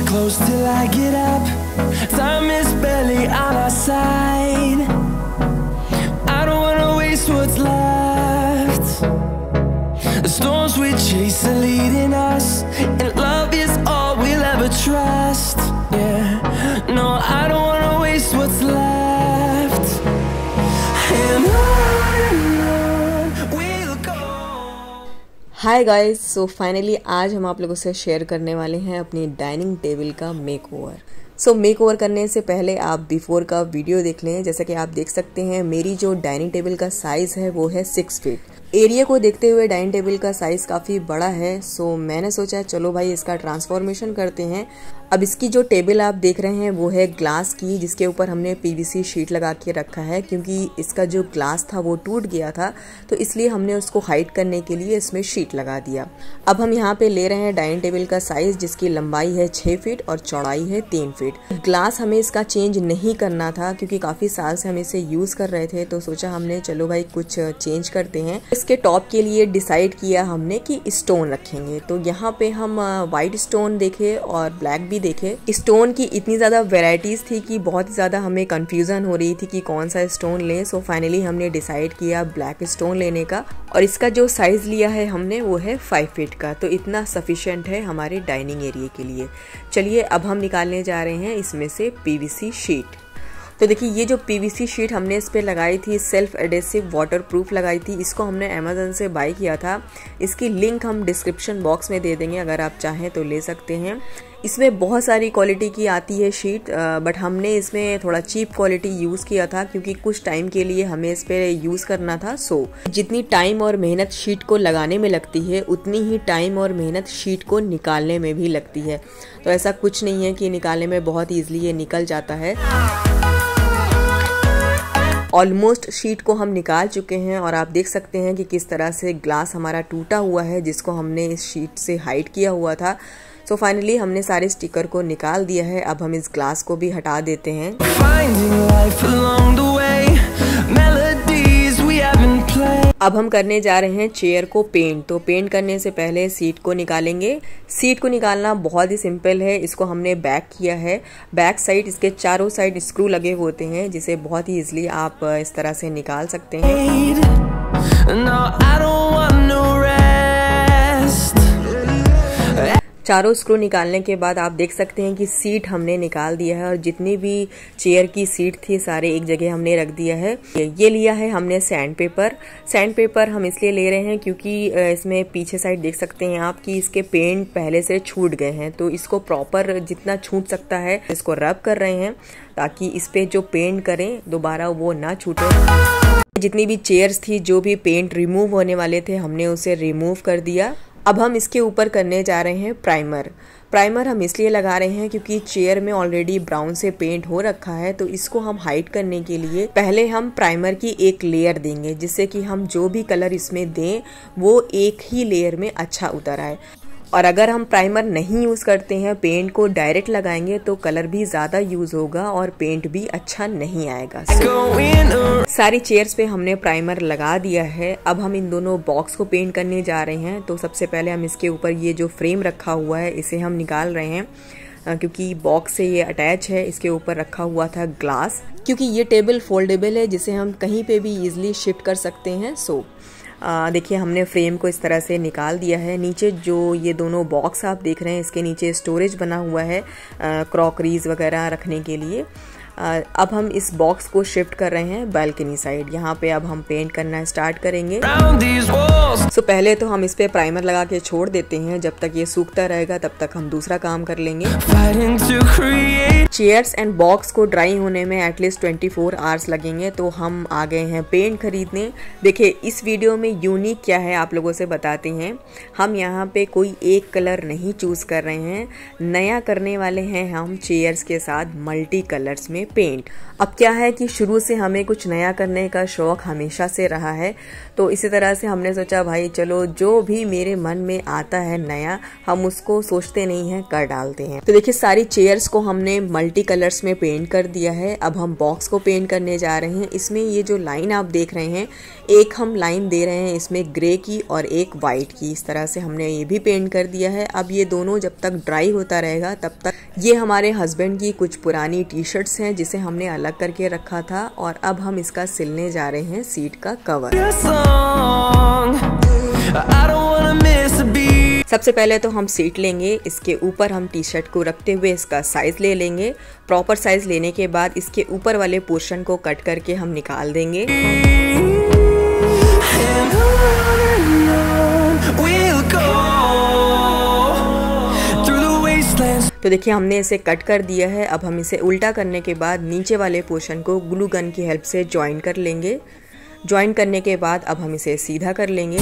close till I get up. Time is barely on our side. I don't wanna waste what's left. The storms we chase are leading us, and love is all we'll ever trust. Yeah, no, I don't wanna waste what's left. And on we'll go. Hi guys, so finally आज हम आप लोगों से share करने वाले हैं अपनी dining table का मेकओवर। सो मेकओवर करने से पहले आप बिफोर का वीडियो देख लें। जैसा कि आप देख सकते हैं मेरी जो डाइनिंग टेबल का साइज है वो है 6 फीट। एरिया को देखते हुए डाइनिंग टेबल का साइज काफ़ी बड़ा है, सो मैंने सोचा चलो भाई इसका ट्रांसफॉर्मेशन करते हैं। अब इसकी जो टेबल आप देख रहे हैं वो है ग्लास की, जिसके ऊपर हमने पीवीसी शीट लगा के रखा है क्योंकि इसका जो ग्लास था वो टूट गया था, तो इसलिए हमने उसको हाइड करने के लिए इसमें शीट लगा दिया। अब हम यहाँ पे ले रहे हैं डाइनिंग टेबल का साइज, जिसकी लंबाई है 6 फीट और चौड़ाई है 3 फीट। ग्लास हमें इसका चेंज नहीं करना था क्योंकि काफ़ी साल से हम इसे यूज़ कर रहे थे, तो सोचा हमने चलो भाई कुछ चेंज करते हैं। इसके टॉप के लिए डिसाइड किया हमने कि स्टोन रखेंगे, तो यहाँ पे हम वाइट स्टोन देखे और ब्लैक भी देखे। स्टोन की इतनी ज़्यादा वेराइटीज़ थी कि बहुत ज़्यादा हमें कंफ्यूजन हो रही थी कि कौन सा स्टोन लें। सो फाइनली हमने डिसाइड किया ब्लैक स्टोन लेने का, और इसका जो साइज़ लिया है हमने वो है 5 फीट का, तो इतना सफिशिएंट है हमारे डाइनिंग एरिया के लिए। चलिए अब हम निकालने जा रहे हैं इसमें से पीवीसी शीट। तो देखिए ये जो पीवीसी शीट हमने इस पे लगाई थी, सेल्फ एडेसिव वाटर प्रूफ लगाई थी। इसको हमने अमेज़न से बाय किया था। इसकी लिंक हम डिस्क्रिप्शन बॉक्स में दे देंगे, अगर आप चाहें तो ले सकते हैं। इसमें बहुत सारी क्वालिटी की आती है शीट, बट हमने इसमें थोड़ा चीप क्वालिटी यूज़ किया था क्योंकि कुछ टाइम के लिए हमें इस पर यूज़ करना था। सो जितनी टाइम और मेहनत शीट को लगाने में लगती है, उतनी ही टाइम और मेहनत शीट को निकालने में भी लगती है। तो ऐसा कुछ नहीं है कि निकालने में बहुत ईजिली ये निकल जाता है। ऑलमोस्ट शीट को हम निकाल चुके हैं और आप देख सकते हैं कि किस तरह से ग्लास हमारा टूटा हुआ है, जिसको हमने इस शीट से हाइड किया हुआ था। सो फाइनली हमने सारे स्टिकर को निकाल दिया है। अब हम इस ग्लास को भी हटा देते हैं। अब हम करने जा रहे हैं चेयर को पेंट। तो पेंट करने से पहले सीट को निकालेंगे। सीट को निकालना बहुत ही सिंपल है। इसको हमने बैक किया है। बैक साइड इसके चारों साइड स्क्रू लगे होते हैं, जिसे बहुत ही इजीली आप इस तरह से निकाल सकते हैं। चारों स्क्रू निकालने के बाद आप देख सकते हैं कि सीट हमने निकाल दिया है और जितनी भी चेयर की सीट थी सारे एक जगह हमने रख दिया है। ये लिया है हमने सैंड पेपर। सैंड पेपर हम इसलिए ले रहे हैं क्योंकि इसमें पीछे साइड देख सकते हैं आप कि इसके पेंट पहले से छूट गए हैं, तो इसको प्रॉपर जितना छूट सकता है इसको रब कर रहे हैं ताकि इस पे जो पेंट करें दोबारा वो ना छूटे। जितनी भी चेयर्स थी, जो भी पेंट रिमूव होने वाले थे, हमने उसे रिमूव कर दिया। अब हम इसके ऊपर करने जा रहे हैं प्राइमर। प्राइमर हम इसलिए लगा रहे हैं क्योंकि चेयर में ऑलरेडी ब्राउन से पेंट हो रखा है, तो इसको हम हाइड करने के लिए पहले हम प्राइमर की एक लेयर देंगे, जिससे कि हम जो भी कलर इसमें दें वो एक ही लेयर में अच्छा उतर आए। और अगर हम प्राइमर नहीं यूज़ करते हैं, पेंट को डायरेक्ट लगाएंगे, तो कलर भी ज़्यादा यूज़ होगा और पेंट भी अच्छा नहीं आएगा। सारी चेयर्स पे हमने प्राइमर लगा दिया है। अब हम इन दोनों बॉक्स को पेंट करने जा रहे हैं। तो सबसे पहले हम इसके ऊपर ये जो फ्रेम रखा हुआ है इसे हम निकाल रहे हैं, क्योंकि बॉक्स से ये अटैच है। इसके ऊपर रखा हुआ था ग्लास, क्योंकि ये टेबल फोल्डेबल है जिसे हम कहीं पे भी इजीली शिफ्ट कर सकते हैं। सो देखिए हमने फ्रेम को इस तरह से निकाल दिया है। नीचे जो ये दोनों बॉक्स आप देख रहे हैं, इसके नीचे स्टोरेज बना हुआ है क्रॉकरीज वगैरह रखने के लिए। अब हम इस बॉक्स को शिफ्ट कर रहे हैं बालकनी साइड। यहाँ पे अब हम पेंट करना स्टार्ट करेंगे। सो पहले तो हम इस पे प्राइमर लगा के छोड़ देते हैं। जब तक ये सूखता रहेगा तब तक हम दूसरा काम कर लेंगे। चेयर्स एंड बॉक्स को ड्राई होने में एटलीस्ट 24 आवर्स लगेंगे, तो हम आ गए हैं पेंट खरीदने। देखिए इस वीडियो में यूनिक क्या है आप लोगों से बताते हैं। हम यहाँ पे कोई एक कलर नहीं चूज कर रहे हैं, नया करने वाले हैं हम चेयर्स के साथ मल्टी कलर्स में पेंट। अब क्या है कि शुरू से हमें कुछ नया करने का शौक हमेशा से रहा है, तो इसी तरह से हमने सोचा सोचा भाई चलो जो भी मेरे मन में आता है नया, हम उसको सोचते नहीं है, कर डालते हैं। तो देखिए सारी चेयर्स को हमने मल्टी कलर्स में पेंट कर दिया है। अब हम बॉक्स को पेंट करने जा रहे हैं। इसमें ये जो लाइन आप देख रहे हैं, एक हम लाइन दे रहे हैं इसमें ग्रे की और एक वाइट की, इस तरह से हमने ये भी पेंट कर दिया है। अब ये दोनों जब तक ड्राई होता रहेगा तब तक, ये हमारे हस्बैंड की कुछ पुरानी टी शर्ट्स हैं जिसे हमने अलग करके रखा था, और अब हम इसका सिलने जा रहे हैं सीट का कवर। सबसे पहले तो हम सीट लेंगे, इसके ऊपर हम टी शर्ट को रखते हुए इसका साइज ले लेंगे। प्रॉपर साइज लेने के बाद इसके ऊपर वाले पोर्शन को कट करके हम निकाल देंगे। तो देखिए हमने इसे कट कर दिया है। अब हम इसे उल्टा करने के बाद नीचे वाले पोर्शन को ग्लू गन की हेल्प से ज्वाइन कर लेंगे। ज्वाइन करने के बाद अब हम इसे सीधा कर लेंगे,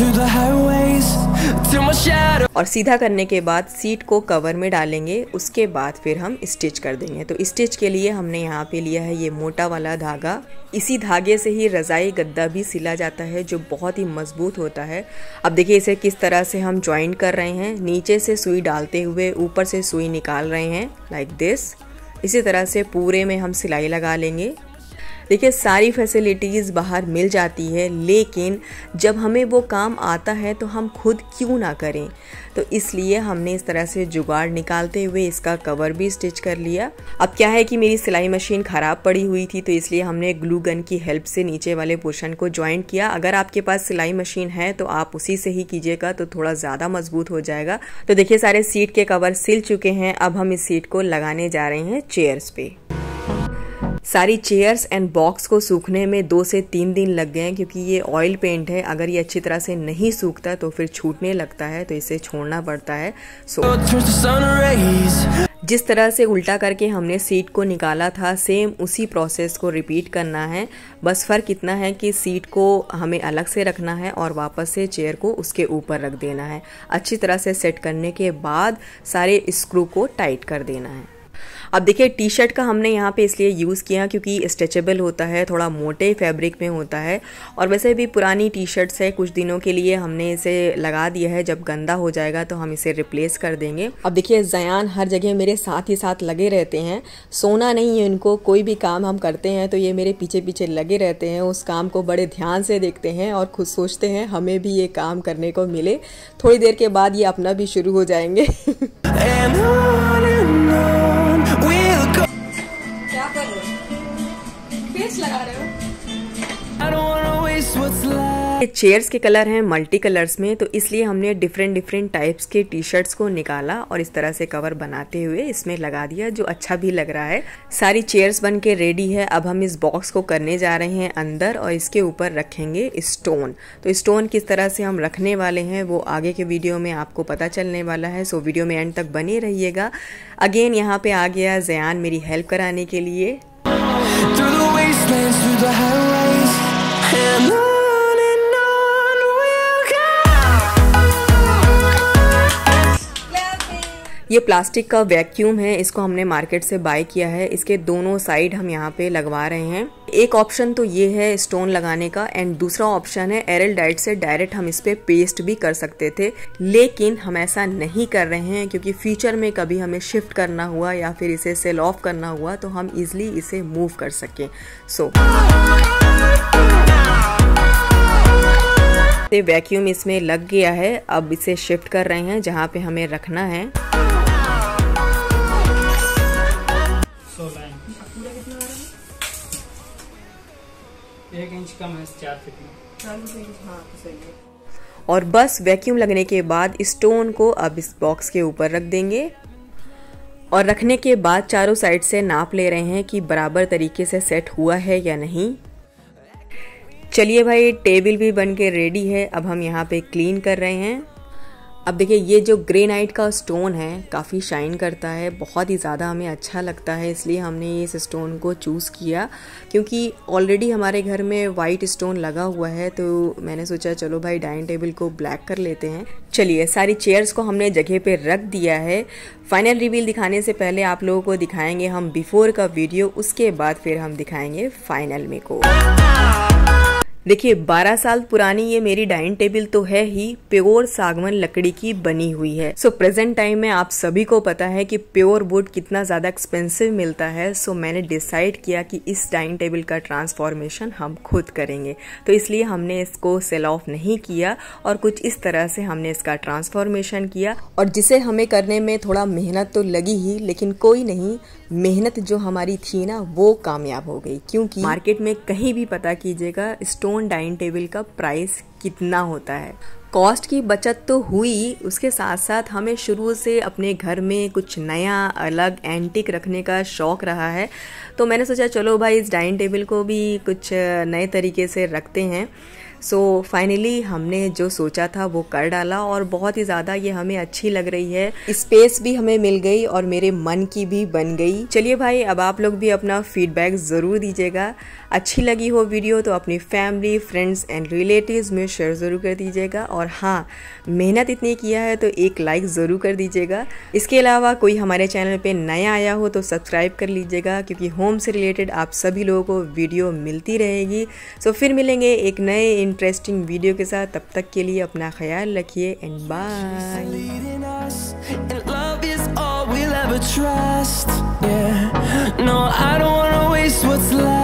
और सीधा करने के बाद सीट को कवर में डालेंगे। उसके बाद फिर हम स्टिच कर देंगे। तो स्टिच के लिए हमने यहाँ पे लिया है ये मोटा वाला धागा। इसी धागे से ही रजाई गद्दा भी सिला जाता है जो बहुत ही मजबूत होता है। अब देखिए इसे किस तरह से हम ज्वाइन कर रहे हैं, नीचे से सुई डालते हुए ऊपर से सुई निकाल रहे हैं लाइक दिस। इसी तरह से पूरे में हम सिलाई लगा लेंगे। देखिए सारी फैसिलिटीज़ बाहर मिल जाती है, लेकिन जब हमें वो काम आता है तो हम खुद क्यों ना करें। तो इसलिए हमने इस तरह से जुगाड़ निकालते हुए इसका कवर भी स्टिच कर लिया। अब क्या है कि मेरी सिलाई मशीन ख़राब पड़ी हुई थी, तो इसलिए हमने ग्लू गन की हेल्प से नीचे वाले पोर्शन को ज्वाइंट किया। अगर आपके पास सिलाई मशीन है तो आप उसी से ही कीजिएगा, तो थोड़ा ज़्यादा मजबूत हो जाएगा। तो देखिए सारे सीट के कवर सिल चुके हैं। अब हम इस सीट को लगाने जा रहे हैं चेयर्स पे। सारी चेयर्स एंड बॉक्स को सूखने में 2 से 3 दिन लग गए हैं, क्योंकि ये ऑयल पेंट है। अगर ये अच्छी तरह से नहीं सूखता तो फिर छूटने लगता है, तो इसे छोड़ना पड़ता है। जिस तरह से उल्टा करके हमने सीट को निकाला था, सेम उसी प्रोसेस को रिपीट करना है। बस फ़र्क इतना है कि सीट को हमें अलग से रखना है और वापस से चेयर को उसके ऊपर रख देना है। अच्छी तरह से सेट करने के बाद सारे स्क्रू को टाइट कर देना है। अब देखिए टी शर्ट का हमने यहाँ पे इसलिए यूज़ किया क्योंकि स्ट्रेचेबल होता है, थोड़ा मोटे फैब्रिक में होता है, और वैसे भी पुरानी टी शर्ट्स है, कुछ दिनों के लिए हमने इसे लगा दिया है। जब गंदा हो जाएगा तो हम इसे रिप्लेस कर देंगे। अब देखिए ज़यान हर जगह मेरे साथ ही साथ लगे रहते हैं, सोना नहीं है इनको। कोई भी काम हम करते हैं तो ये मेरे पीछे पीछे लगे रहते हैं, उस काम को बड़े ध्यान से देखते हैं और खुद सोचते हैं हमें भी ये काम करने को मिले। थोड़ी देर के बाद ये अपना भी शुरू हो जाएंगे। क्या कर रहे हो? फेस लगा रहे हो? चेयर्स के कलर हैं मल्टी कलर्स में, तो इसलिए हमने डिफरेंट टाइप्स के टी शर्ट्स को निकाला और इस तरह से कवर बनाते हुए इसमें लगा दिया, जो अच्छा भी लग रहा है। सारी चेयर्स बन के रेडी है। अब हम इस बॉक्स को करने जा रहे हैं अंदर, और इसके ऊपर रखेंगे स्टोन। तो स्टोन किस तरह से हम रखने वाले हैं वो आगे के वीडियो में आपको पता चलने वाला है, सो वीडियो में एंड तक बने रहिएगा। अगेन यहाँ पे आ गया ज़यान मेरी हेल्प कराने के लिए। ये प्लास्टिक का वैक्यूम है, इसको हमने मार्केट से बाय किया है। इसके दोनों साइड हम यहाँ पे लगवा रहे हैं। एक ऑप्शन तो ये है स्टोन लगाने का, एंड दूसरा ऑप्शन है एरल डाइट से डायरेक्ट हम इस पे पेस्ट भी कर सकते थे, लेकिन हम ऐसा नहीं कर रहे हैं क्योंकि फ्यूचर में कभी हमें शिफ्ट करना हुआ या फिर इसे सेल ऑफ करना हुआ तो हम इजिली इसे मूव कर सकें। वैक्यूम इसमें लग गया है। अब इसे शिफ्ट कर रहे हैं जहाँ पे हमें रखना है। एक इंच कम है, 4 फीट में। हाँ, तो सही है। और बस वैक्यूम लगने के बाद स्टोन को अब इस बॉक्स के ऊपर रख देंगे, और रखने के बाद चारों साइड से नाप ले रहे हैं कि बराबर तरीके से सेट हुआ है या नहीं। चलिए भाई, टेबल भी बन के रेडी है। अब हम यहाँ पे क्लीन कर रहे हैं। अब देखिए ये जो ग्रेनाइट का स्टोन है काफ़ी शाइन करता है, बहुत ही ज़्यादा हमें अच्छा लगता है, इसलिए हमने इस स्टोन को चूज़ किया। क्योंकि ऑलरेडी हमारे घर में वाइट स्टोन लगा हुआ है, तो मैंने सोचा चलो भाई डाइनिंग टेबल को ब्लैक कर लेते हैं। चलिए सारी चेयर्स को हमने जगह पे रख दिया है। फाइनल रिवील दिखाने से पहले आप लोगों को दिखाएंगे हम बिफोर का वीडियो, उसके बाद फिर हम दिखाएंगे फाइनल मेकओवर। देखिए 12 साल पुरानी ये मेरी डाइनिंग टेबल तो है ही, प्योर सागवान लकड़ी की बनी हुई है। सो प्रेजेंट टाइम में आप सभी को पता है कि प्योर वुड कितना ज़्यादा एक्सपेंसिव मिलता है। सो मैंने डिसाइड किया कि इस डाइनिंग टेबल का ट्रांसफॉर्मेशन हम खुद करेंगे, तो इसलिए हमने इसको सेल ऑफ नहीं किया और कुछ इस तरह से हमने इसका ट्रांसफॉर्मेशन किया। और जिसे हमें करने में थोड़ा मेहनत तो लगी ही, लेकिन कोई नहीं, मेहनत जो हमारी थी ना वो कामयाब हो गई। क्योंकि मार्केट में कहीं भी पता कीजिएगा स्टोन डाइनिंग टेबल का प्राइस कितना होता है। कॉस्ट की बचत तो हुई, उसके साथ साथ हमें शुरू से अपने घर में कुछ नया अलग एंटीक रखने का शौक रहा है, तो मैंने सोचा चलो भाई इस डाइनिंग टेबल को भी कुछ नए तरीके से रखते हैं। सो फाइनली हमने जो सोचा था वो कर डाला और बहुत ही ज़्यादा ये हमें अच्छी लग रही है। स्पेस भी हमें मिल गई और मेरे मन की भी बन गई। चलिए भाई अब आप लोग भी अपना फीडबैक ज़रूर दीजिएगा। अच्छी लगी हो वीडियो तो अपनी फैमिली, फ्रेंड्स एंड रिलेटिव्स में शेयर ज़रूर कर दीजिएगा। और हाँ, मेहनत इतनी किया है तो एक लाइक ज़रूर कर दीजिएगा। इसके अलावा कोई हमारे चैनल पे नया आया हो तो सब्सक्राइब कर लीजिएगा, क्योंकि होम से रिलेटेड आप सभी लोगों को वीडियो मिलती रहेगी। सो फिर मिलेंगे एक नए इंटरेस्टिंग वीडियो के साथ, तब तक के लिए अपना ख्याल रखिए and bye. No, I don't wanna waste what's left.